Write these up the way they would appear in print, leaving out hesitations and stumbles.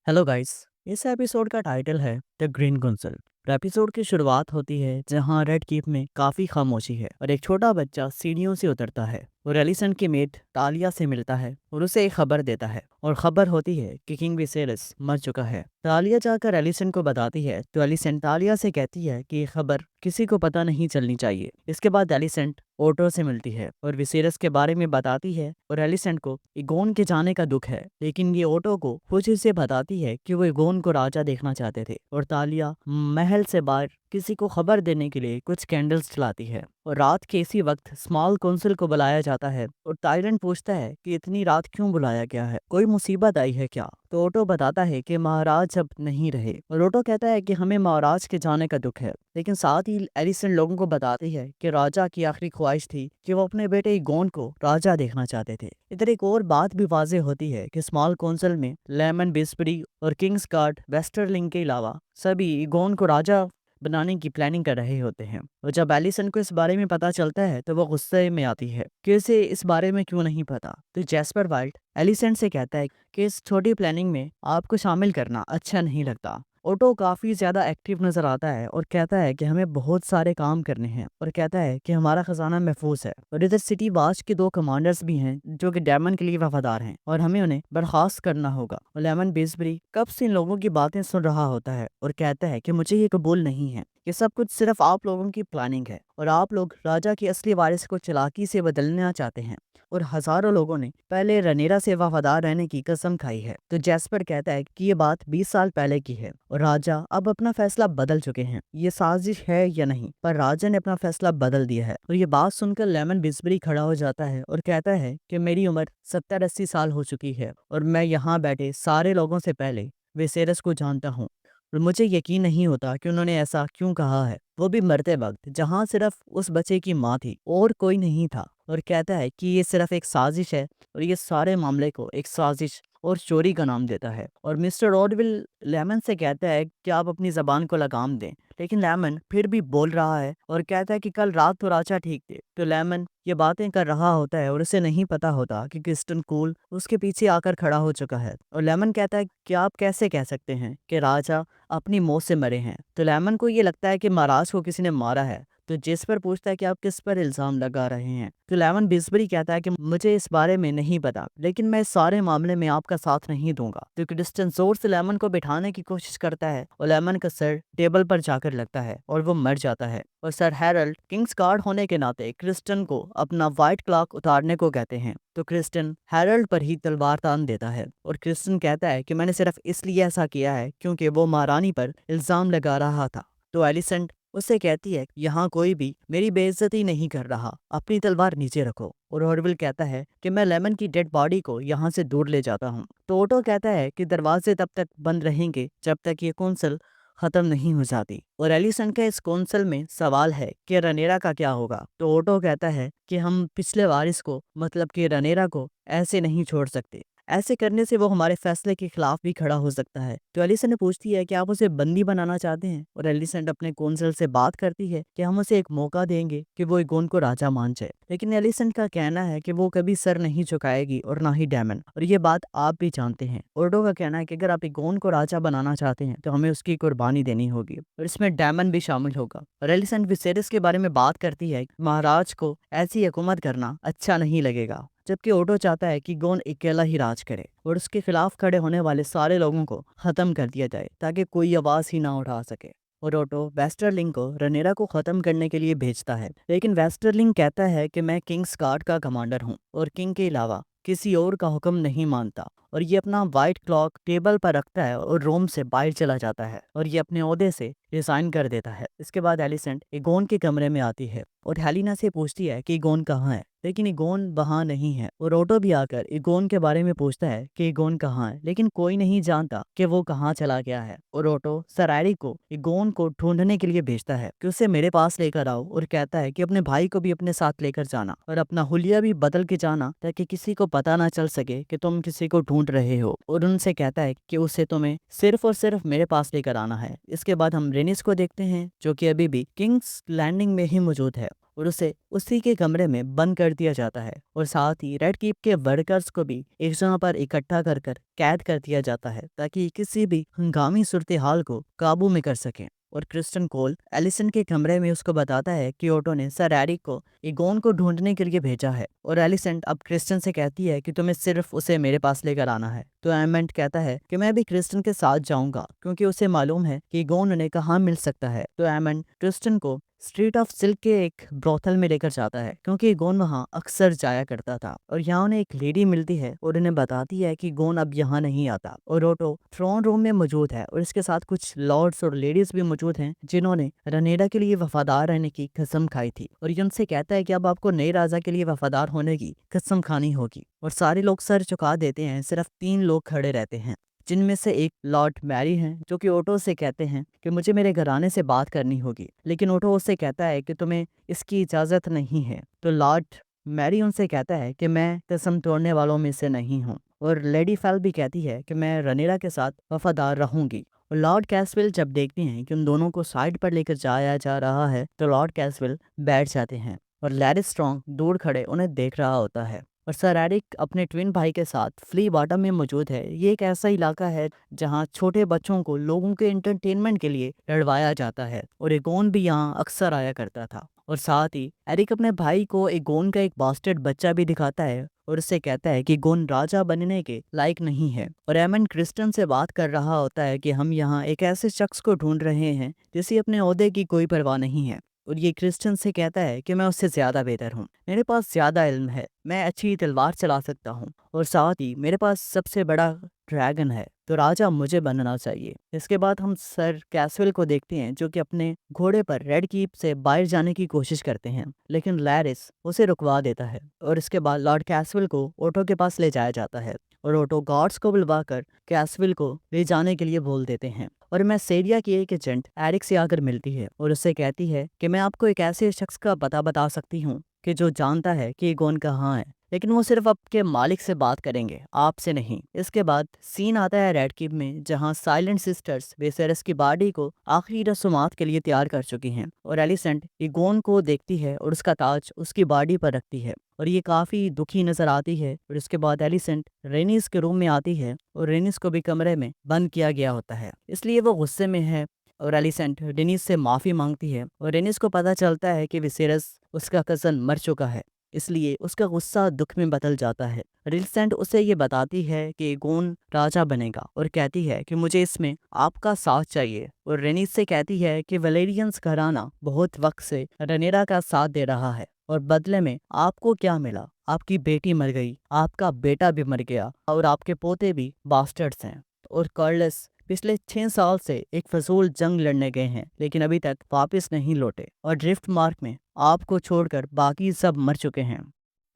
Hello guys. इस episode का title है द ग्रीन कंसल। एपिसोड की शुरुआत होती है जहां रेड कीप में काफी खामोशी है और एक छोटा बच्चा सीढ़ियों से उतरता है और एलिसेंट की मेट तालिया से मिलता है और उसे एक खबर देता है और खबर होती है कि किंग विसेरस मर चुका है। तालिया जाकर एलिसेंट को बताती है तो एलिसेंट तालिया से कहती है कि ये खबर किसी को पता नहीं चलनी चाहिए। इसके बाद एलिसेंट ओटो से मिलती है और विसेरस के बारे में बताती है और एलिसेंट को इगोन के जाने का दुख है, लेकिन ये ओटो को खुशी से बताती है कि वो इगोन को राजा देखना चाहते थे। और तालिया महल से बाहर किसी को खबर देने के लिए कुछ कैंडल्स जलाती है और रात के इसी वक्त स्मॉल काउंसिल को बुलाया जाता है और टायरेंट पूछता है कि इतनी रात क्यों बुलाया गया है, कोई मुसीबत आई है क्या। तो ओटो बताता है कि महाराज अब नहीं रहे और ओटो कहता है कि हमें महाराज के जाने का दुख है, लेकिन साथ ही एलिसेंट लोगों को बताती है कि राजा की आखिरी ख्वाहिश थी कि वो अपने बेटे इगोन को राजा देखना चाहते थे। इधर एक और बात भी वाजे होती है कि स्मॉल काउंसिल में लेमन बिस्बरी और किंग्स गार्ड वेस्टरलिंग के अलावा सभी इगोन को राजा बनाने की प्लानिंग कर रहे होते हैं। और जब एलिसन को इस बारे में पता चलता है तो वो गुस्से में आती है कि उसे इस बारे में क्यों नहीं पता। तो जैस्पर वाइल्ड एलिसन से कहता है कि इस छोटी प्लानिंग में आपको शामिल करना अच्छा नहीं लगता। ओटो काफी ज्यादा एक्टिव नजर आता है और कहता है कि हमें बहुत सारे काम करने हैं और कहता है कि हमारा खजाना महफूज है। और इधर सिटी वाच के दो कमांडर्स भी हैं जो कि डेमन के लिए वफादार हैं और हमें उन्हें बर्खास्त करना होगा। और लेमन बेसबरी कब से इन लोगों की बातें सुन रहा होता है और कहता है कि मुझे ये कबूल नहीं है, ये सब कुछ सिर्फ आप लोगों की प्लानिंग है और आप लोग राजा की असली वारिस को चालाकी से बदलना चाहते हैं और हजारों लोगों ने पहले रनेरा से वफादार रहने की कसम खाई है। तो जैस्पर कहता है कि ये बात 20 साल पहले की है और राजा अब अपना फैसला बदल चुके हैं, ये साजिश है या नहीं, पर राजा ने अपना फैसला बदल दिया है। और ये बात सुनकर लेमन बिस्बरी खड़ा हो जाता है और कहता है कि मेरी उम्र 70-80 साल हो चुकी है और मैं यहाँ बैठे सारे लोगों से पहले विसेरस को जानता हूँ और मुझे यकीन नहीं होता कि उन्होंने ऐसा क्यों कहा है, वो भी मरते वक्त जहां सिर्फ उस बच्चे की माँ थी और कोई नहीं था। और कहता है कि ये सिर्फ एक साजिश है और ये सारे मामले को एक साजिश और चोरी का नाम देता है। और मिस्टर ऑडविल लेमन से कहता है कि आप अपनी जबान को लगाम दें, लेकिन लेमन फिर भी बोल रहा है और कहता है कि कल रात तो राजा ठीक थे। तो लेमन ये बातें कर रहा होता है और उसे नहीं पता होता कि क्रिस्टन कूल उसके पीछे आकर खड़ा हो चुका है। और लेमन कहता है कि आप कैसे कह सकते हैं कि राजा अपनी मौत से मरे हैं। तो लेमन को ये लगता है कि महाराज को किसी ने मारा है। तो जेस्पर पूछता है कि आप किस पर इल्जाम लगा रहे हैं। तो लेमन बिस्बरी कहता है कि मुझे इस बारे में नहीं पता, लेकिन मैं इस सारे मामले में आपका साथ नहीं दूंगा। तो क्रिस्टन जोर से लेमन को बिठाने की कोशिश करता है और लेमन का सर टेबल पर जाकर लगता है और वो मर जाता है। और सर हैरल्ड किंग्स गार्ड होने के नाते क्रिस्टन को अपना व्हाइट क्लॉक उतारने को कहते हैं। तो क्रिस्टन हैरल्ड पर ही तलवार तान देता है और क्रिस्टन कहता है कि मैंने सिर्फ इसलिए ऐसा किया है क्योंकि वो महारानी पर इल्जाम लगा रहा था। तो एलिसेंट उससे कहती है यहाँ कोई भी मेरी बेइज्जती नहीं कर रहा, अपनी तलवार नीचे रखो। और ऑरविल कहता है कि मैं लेमन की डेड बॉडी को यहाँ से दूर ले जाता हूँ। तो ओटो कहता है कि दरवाजे तब तक बंद रहेंगे जब तक ये कौंसल खत्म नहीं हो जाती। और एलिसन के इस कौंसल में सवाल है कि रनेरा का क्या होगा। तो ओटो कहता है कि हम पिछले वारिस को मतलब कि रनेरा को ऐसे नहीं छोड़ सकते, ऐसे करने से वो हमारे फैसले के खिलाफ भी खड़ा हो सकता है। तो एलिसन ने पूछती है कि आप उसे बंदी बनाना चाहते हैं और एलिसन अपने कौंसल से बात करती है कि हम उसे एक मौका देंगे कि वो इगोन को राजा मान जाए, लेकिन एलिसन का कहना है कि वो कभी सर नहीं झुकाएगी और ना ही डेमन, और ये बात आप भी जानते हैं। ओर्डो का कहना है कि अगर आप इगोन को राजा बनाना चाहते हैं तो हमें उसकी कुर्बानी देनी होगी और इसमें डेमन भी शामिल होगा। और एलिसन विसेरिस के बारे में बात करती है कि महाराज को ऐसी हुकूमत करना अच्छा नहीं लगेगा, जबकि ओटो चाहता है कि गोन अकेला ही राज करे और उसके खिलाफ खड़े होने वाले सारे लोगों को खत्म कर दिया जाए ताकि कोई आवाज ही ना उठा सके। और ओटो वेस्टरलिंग को रनेरा को खत्म करने के लिए भेजता है, लेकिन वेस्टरलिंग कहता है कि मैं किंग्स गार्ड का कमांडर हूँ और किंग के अलावा किसी और का हुक्म नहीं मानता। और ये अपना व्हाइट क्लॉक टेबल पर रखता है और रोम से बाहर चला जाता है और ये अपने ओहदे से रिजाइन कर देता है। इसके बाद एलिसेंट इगोन के कमरे में आती है और हेलिना से पूछती है कि इगोन कहाँ है, लेकिन इगोन वहां नहीं है। और ओटो भी आकर इगोन के बारे में पूछता है कि इगोन कहाँ है, लेकिन कोई नहीं जानता कि वो कहाँ चला गया है। और ओटो सरारी को इगोन को ढूंढने के लिए भेजता है कि उसे मेरे पास लेकर आओ और कहता है कि अपने भाई को भी अपने साथ लेकर जाना और अपना हुलिया भी बदल के जाना ताकि किसी को पता ना चल सके कि तुम किसी को ढूंढ रहे हो। और उनसे कहता है कि उसे तुम्हें सिर्फ और सिर्फ मेरे पास लेकर आना है। इसके बाद हम रेनिस को देखते हैं जो कि अभी भी किंग्स लैंडिंग में ही मौजूद है और उसे उसी के कमरे में बंद कर दिया जाता है और साथ ही रेड कीप के वर्कर्स को भी एक जगह पर इकट्ठा कर कर कैद कर दिया जाता है ताकि किसी भी हंगामी सूरत हाल को काबू में कर सकें। और क्रिस्टन कोल एलिसन के कमरे में उसको बताता है कि ओटो ने सर एरिक को इगोन को ढूंढने के लिए भेजा है और एलिसन अब क्रिस्टन से कहती है कि तुम्हें सिर्फ उसे मेरे पास लेकर आना है। तो एमंड कहता है कि मैं भी क्रिस्टन के साथ जाऊंगा क्योंकि उसे मालूम है कि इगोन उन्हें कहाँ मिल सकता है। तो एमंड क्रिस्टन को स्ट्रीट ऑफ सिल्क के एक ब्रोथल में लेकर जाता है क्योंकि गोन वहां अक्सर जाया करता था और यहाँ उन्हें एक लेडी मिलती है और उन्हें बताती है कि गोन अब यहाँ नहीं आता। और ओटो थ्रोन रूम में मौजूद है और इसके साथ कुछ लॉर्ड्स और लेडीज भी मौजूद हैं जिन्होंने रनेडा के लिए वफादार रहने की कसम खाई थी और ये उनसे कहता है कि अब आपको नए राजा के लिए वफादार होने की कसम खानी होगी। और सारे लोग सर झुका देते हैं, सिर्फ 3 लोग खड़े रहते हैं जिनमें से एक लॉर्ड मैरी हैं जो कि ओटो से कहते हैं कि मुझे मेरे घराने से बात करनी होगी, लेकिन ओटो उससे कहता है कि तुम्हें इसकी इजाज़त नहीं है। तो लॉर्ड मैरी उनसे कहता है कि मैं कसम तोड़ने वालों में से नहीं हूँ और लेडी फेल भी कहती है कि मैं रनेरा के साथ वफादार रहूंगी। और लॉर्ड कैसविल जब देखते हैं कि उन दोनों को साइड पर लेकर जाया जा रहा है तो लॉर्ड कैसविल बैठ जाते हैं और लैरी स्ट्रॉन्ग दूर खड़े उन्हें देख रहा होता है। और सर एरिक अपने ट्विन भाई के साथ फ्ली बॉटम में मौजूद है। ये एक ऐसा इलाका है जहां छोटे बच्चों को लोगों के एंटरटेनमेंट के लिए लड़वाया जाता है और एगोन भी यहां अक्सर आया करता था। और साथ ही एरिक अपने भाई को एगोन का एक बास्टर्ड बच्चा भी दिखाता है और उससे कहता है कि गोन राजा बनने के लायक नहीं है। और एमन क्रिस्टन से बात कर रहा होता है कि हम यहाँ एक ऐसे शख्स को ढूंढ रहे हैं जिसे अपने ओहदे की कोई परवाह नहीं है। और ये क्रिस्टन से कहता है कि मैं उससे ज्यादा बेहतर हूँ, मेरे पास ज्यादा इल्म है, मैं अच्छी तलवार चला सकता हूँ और साथ ही मेरे पास सबसे बड़ा ड्रैगन है, तो राजा मुझे बनना चाहिए। इसके बाद हम सर कैसवेल को देखते हैं जो कि अपने घोड़े पर रेड कीप से बाहर जाने की कोशिश करते हैं लेकिन लैरिस उसे रुकवा देता है। और इसके बाद लॉर्ड कैसवेल को ओटो के पास ले जाया जाता है और ओटो गार्ड्स को बुलवाकर कैसविल को ले जाने के लिए बोल देते हैं। और मैसेरिया की एक एजेंट एरिक से आकर मिलती है और उससे कहती है कि मैं आपको एक ऐसे शख्स का पता बता सकती हूँ कि जो जानता है कि गोन कहाँ है, लेकिन वो सिर्फ आपके मालिक से बात करेंगे, आपसे नहीं। इसके बाद सीन आता है रेड कीप में जहाँ साइलेंट सिस्टर्स वेसेरस की बॉडी को आखिरी रस्मात के लिए तैयार कर चुकी हैं और एलिसेंट इगोन को देखती है और उसका ताज उसकी बॉडी पर रखती है और ये काफी दुखी नजर आती है। और इसके बाद एलिसेंट रेनिस के रूम में आती है और रेनिस को भी कमरे में बंद किया गया होता है, इसलिए वो गुस्से में है और एलिसेंट डेनिस से माफी मांगती है और डेनिस को पता चलता है कि विसेरस उसका कजन मर चुका है, इसलिए उसका गुस्सा दुख में बदल जाता है। एलिसेंट उसे ये बताती है कि गोन राजा बनेगा और कहती है कि मुझे इसमें आपका साथ चाहिए। और रेनिस से कहती है कि वलेरियंस घराना बहुत वक्त से रनेरा का साथ दे रहा है और बदले में आपको क्या मिला, आपकी बेटी मर गई, आपका बेटा भी मर गया और आपके पोते भी बास्टर्ड्स हैं। और कार्लस पिछले 6 साल से एक फजूल जंग लड़ने गए हैं लेकिन अभी तक वापस नहीं लौटे और ड्रिफ्ट मार्क में आपको छोड़कर बाकी सब मर चुके हैं।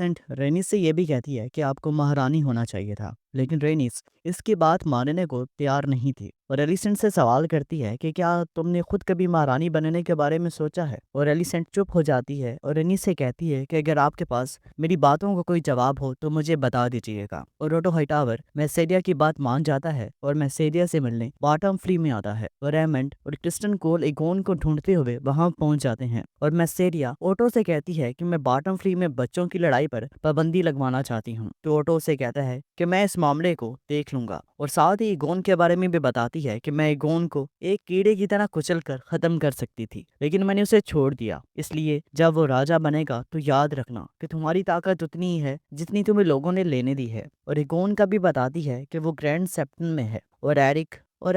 एंड रेनिस से ये भी कहती है कि आपको महारानी होना चाहिए था, लेकिन रेनिस इसकी बात मानने को तैयार नहीं थी और एलिसेंट से सवाल करती है कि क्या तुमने खुद कभी महारानी बनने के बारे में सोचा है। और एलिसेंट चुप हो जाती है और रेनिस से कहती है कि अगर आपके पास मेरी बातों का कोई जवाब हो तो मुझे बता दीजिएगा। और ओटो हाइटावर मैसेरिया की बात मान जाता है और मैसेरिया से मिलने बॉटम फ्ली में आता है और रेमंड और क्रिस्टन कोल इगोन को ढूंढते हुए वहां पहुंच जाते हैं। और मैसेरिया ओटो से कहती है कि मैं बॉटम फ्ली में बच्चों की लड़ाई पर पाबंदी लगवाना चाहती हूँ। तो ओटो से कहता है कि मैं इस मामले को देख लूंगा और साथ ही इगोन के बारे में भी बताती है कि मैं इगोन को एक कीड़े की तरह कुचल कर खत्म कर सकती थी लेकिन मैंने उसे छोड़ दिया, इसलिए जब वो राजा बनेगा तो याद रखना कि तुम्हारी ताकत उतनी ही है जितनी तुम्हें लोगों ने लेने दी है। और इगोन का भी बताती है कि वो ग्रैंड सेप्टन में है और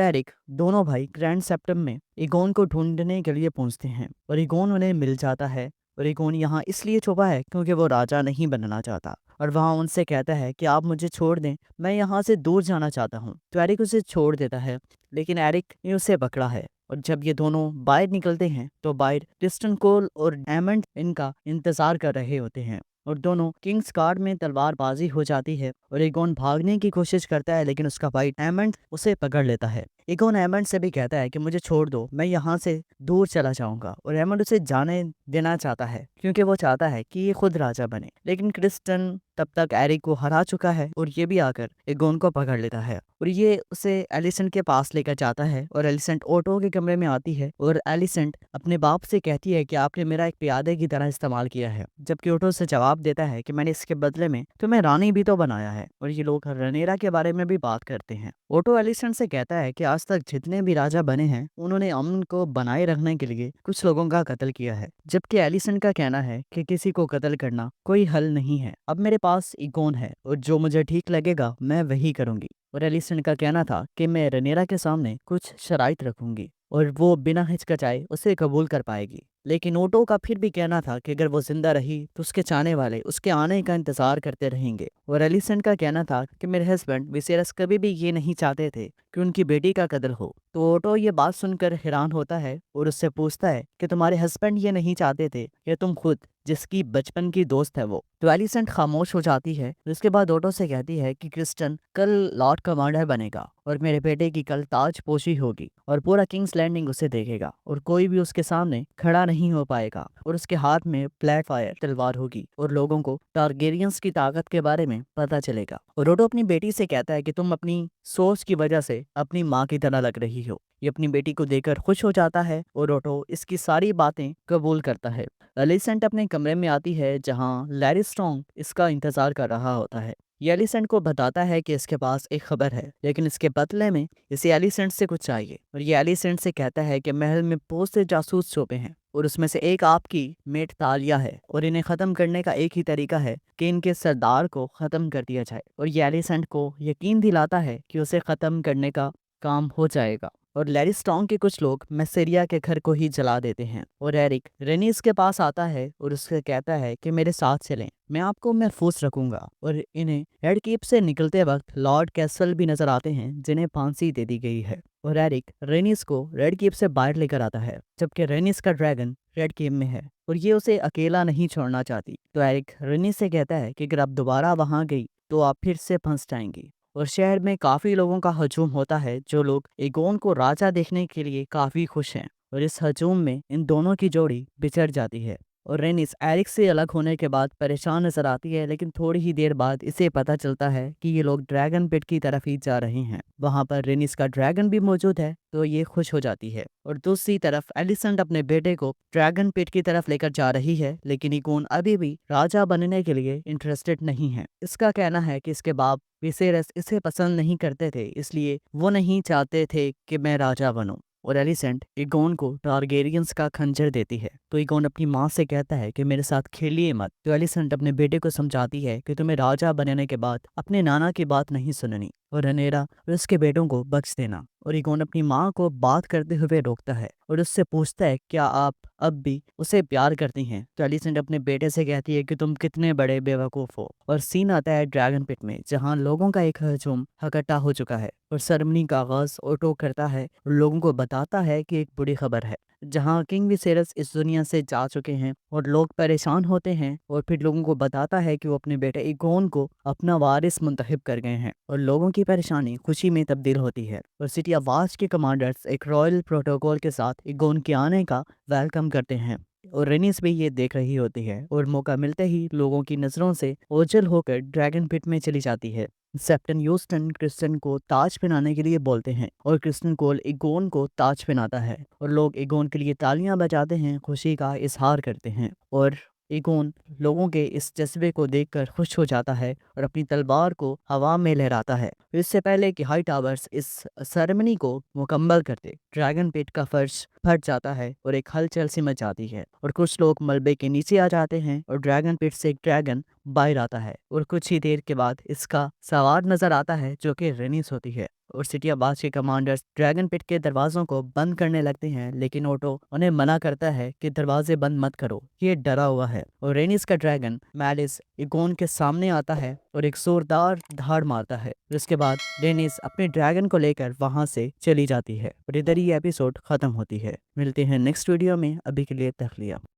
एरिक दोनों भाई ग्रैंड सेप्टम में इगोन को ढूंढने के लिए पहुंचते हैं और इगोन उन्हें मिल जाता है। और इगोन यहाँ इसलिए छुपा है क्योंकि वो राजा नहीं बनना चाहता और वहाँ उनसे कहता है कि आप मुझे छोड़ दें, मैं यहाँ से दूर जाना चाहता हूँ। तो एरिक उसे छोड़ देता है लेकिन एरिक ने उसे पकड़ा है और जब ये दोनों बाहर निकलते हैं तो बाहर क्रिस्टन कोल और एमंड इनका इंतजार कर रहे होते हैं और दोनों किंग्स गार्ड में तलवारबाजी हो जाती है और इगोन भागने की कोशिश करता है लेकिन उसका भाई एमंड उसे पकड़ लेता है। ईगोन रेमंड से भी कहता है कि मुझे छोड़ दो, मैं यहाँ से दूर चला जाऊंगा, और रेमंड उसे जाने देना चाहता है क्योंकि वो चाहता है कि ये खुद राजा बने। लेकिन क्रिस्टन तब तक एरिक को हरा चुका है और ये भी आकर ईगोन को पकड़ लेता है और ये उसे एलिसेंट के पास लेकर जाता है। और एलिसेंट ओटो के कमरे में आती है और एलिसेंट अपने बाप से कहती है कि आपने मेरा एक प्यादे की तरह इस्तेमाल किया है, जबकि ओटो से जवाब देता है कि मैंने इसके बदले में तुम्हें रानी भी तो बनाया है। और ये लोग रनेरा के बारे में भी बात करते हैं। ओटो एलिसेंट से कहता है कि आज तक जितने भी राजा बने हैं उन्होंने अमन को बनाए रखने के लिए कुछ लोगों का कत्ल किया है, जबकि एलिसेंट का कहना है कि किसी को कत्ल करना कोई हल नहीं है। अब मेरे पास ईगोन है और जो मुझे ठीक लगेगा मैं वही करूंगी। और एलिसेंट का कहना था कि मैं रनेरा के सामने कुछ शराइत रखूंगी और वो बिना हिचकिचाए उसे कबूल कर पाएगी। लेकिन ओटो का फिर भी कहना था कि अगर वो जिंदा रही तो उसके चाहने वाले उसके आने का इंतजार करते रहेंगे। और एलिसेंट का कहना था कि मेरे हस्बैंड विसेरस कभी भी ये नहीं चाहते थे कि उनकी बेटी का कत्ल हो। तो ओटो ये बात सुनकर हैरान होता है और उससे पूछता है कि तुम्हारे हस्बैंड ये नहीं चाहते थे या तुम खुद, जिसकी बचपन की दोस्त है वो। तो एलिसेंट खामोश हो जाती है। उसके बाद ओटो से कहती है कि क्रिस्टन कल लॉर्ड कमांडर बनेगा और मेरे बेटे की कल ताजपोशी होगी और पूरा किंग्स लैंडिंग उसे देखेगा और कोई भी उसके सामने खड़ा नहीं हो पाएगा और उसके हाथ में ब्लैक फायर तलवार होगी और लोगों को टारगेरियंस की ताकत के बारे में पता चलेगा। और ओटो अपनी बेटी से कहता है कि तुम अपनी सोच की वजह से अपनी माँ की तरह लग रही हो। ये अपनी बेटी को देखकर खुश हो जाता है और ओटो इसकी सारी बातें कबूल करता है। एलिसेंट अपने कमरे में आती है जहां लैरी स्ट्रॉन्ग इसका इंतजार कर रहा होता है। ये एलिसेंट को बताता है कि इसके पास एक खबर है, लेकिन इसके बदले में इसे एलिसेंट से कुछ चाहिए। और ये एलिसेंट से कहता है कि महल में बहुत से जासूस छुपे हैं और उसमें से एक आपकी मेट तालिया है और इन्हें खत्म करने का एक ही तरीका है कि इनके सरदार को खत्म कर दिया जाए। और ये एलिसेंट को यकीन दिलाता है कि उसे खत्म करने का काम हो जाएगा। और लैरी स्ट्रॉन्ग के कुछ लोग मैसेरिया के घर को ही जला देते हैं और एरिक रेनिस के पास आता है और उससे कहता है कि मेरे साथ चलें, मैं आपको महफूज रखूंगा। और इन्हें रेड कीप से निकलते वक्त लॉर्ड कैसल भी नजर आते हैं जिन्हें फांसी दे दी गई है। और एरिक रेनिस को रेड कीप से बाहर लेकर आता है, जबकि रेनिस का ड्रैगन रेड कीप में है और ये उसे अकेला नहीं छोड़ना चाहती। तो एरिक रेनिस से कहता है कि अगर आप दोबारा वहां गई तो आप फिर से फंस जाएंगी। और शहर में काफी लोगों का हजूम होता है जो लोग एगोन को राजा देखने के लिए काफी खुश हैं। और इस हजूम में इन दोनों की जोड़ी बिछड़ जाती है और रेनिस एरिक से अलग होने के बाद परेशान नजर आती है। लेकिन थोड़ी ही देर बाद इसे पता चलता है कि ये लोग ड्रैगन पिट की तरफ ही जा रहे हैं। वहां पर रेनिस का ड्रैगन भी मौजूद है तो ये खुश हो जाती है। और दूसरी तरफ एलिसेंट अपने बेटे को ड्रैगन पिट की तरफ लेकर जा रही है, लेकिन ईगोन अभी भी राजा बनने के लिए इंटरेस्टेड नहीं है। इसका कहना है कि इसके बाप विसेरस इसे पसंद नहीं करते थे, इसलिए वो नहीं चाहते थे कि मैं राजा बनूं। और एलिसेंट ईगोन को टारगेरियंस का खंजर देती है तो ईगोन अपनी माँ से कहता है कि मेरे साथ खेलिए मत। तो एलिसेंट अपने बेटे को समझाती है कि तुम्हें राजा बनने के बाद अपने नाना की बात नहीं सुननी और रनेरा और उसके बेटों को बख्श देना। और ईगोन अपनी माँ को बात करते हुए रोकता है और उससे पूछता है क्या आप अब भी उसे प्यार करती हैं। तो एलिसेंट अपने बेटे से कहती है कि तुम कितने बड़े बेवकूफ हो। और सीन आता है ड्रैगन पिट में जहाँ लोगों का एक हजूम इकट्ठा हो चुका है और सेरेमनी का आगाज ओटो करता है और लोगों को बताता है कि एक बुरी खबर है जहाँ किंग विसेरस इस दुनिया से जा चुके हैं। और लोग परेशान होते हैं और फिर लोगों को बताता है कि वो अपने बेटे ईगोन को अपना वारिस मुंतखब कर गए हैं और लोगों की परेशानी खुशी में तब्दील होती है। और सिटी आवाज के कमांडर्स एक रॉयल प्रोटोकॉल के साथ ईगोन के आने का वेलकम करते हैं और रेनिस भी ये देख रही होती है और मौका मिलते ही लोगों की नजरों से ओझल होकर ड्रैगन पिट में चली जाती है। कैप्टन ह्यूस्टन क्रिस्टन को ताज पहनाने के लिए बोलते हैं और क्रिस्टन कोल ईगोन को ताज पहनाता है और लोग ईगोन के लिए तालियां बजाते हैं, खुशी का इजहार करते हैं। और ईगोन लोगों के इस जज्बे को देखकर खुश हो जाता है और अपनी तलवार को हवा में लहराता है। इससे पहले कि हाई टावर्स इस सेरेमनी को मुकम्मल करते ड्रैगन पिट का फर्श फट जाता है और एक हलचल सी मच जाती है और कुछ लोग मलबे के नीचे आ जाते हैं और ड्रैगन पिट से एक ड्रैगन बाहर आता है और कुछ ही देर के बाद इसका सवार नजर आता है जो कि रेनिस होती है। और सिटी अब्बास के कमांडर्स ड्रैगन पिट के दरवाजों को बंद करने लगते हैं, लेकिन ओटो उन्हें मना करता है कि दरवाजे बंद मत करो, ये डरा हुआ है। और रेनिस का ड्रैगन मैलिस ईगोन के सामने आता है और एक जोरदार धाड़ मारता है। इसके बाद रेनिस अपने ड्रैगन को लेकर वहां से चली जाती है और इधर ही एपिसोड खत्म होती है। मिलते हैं नेक्स्ट वीडियो में, अभी के लिए तखलिया।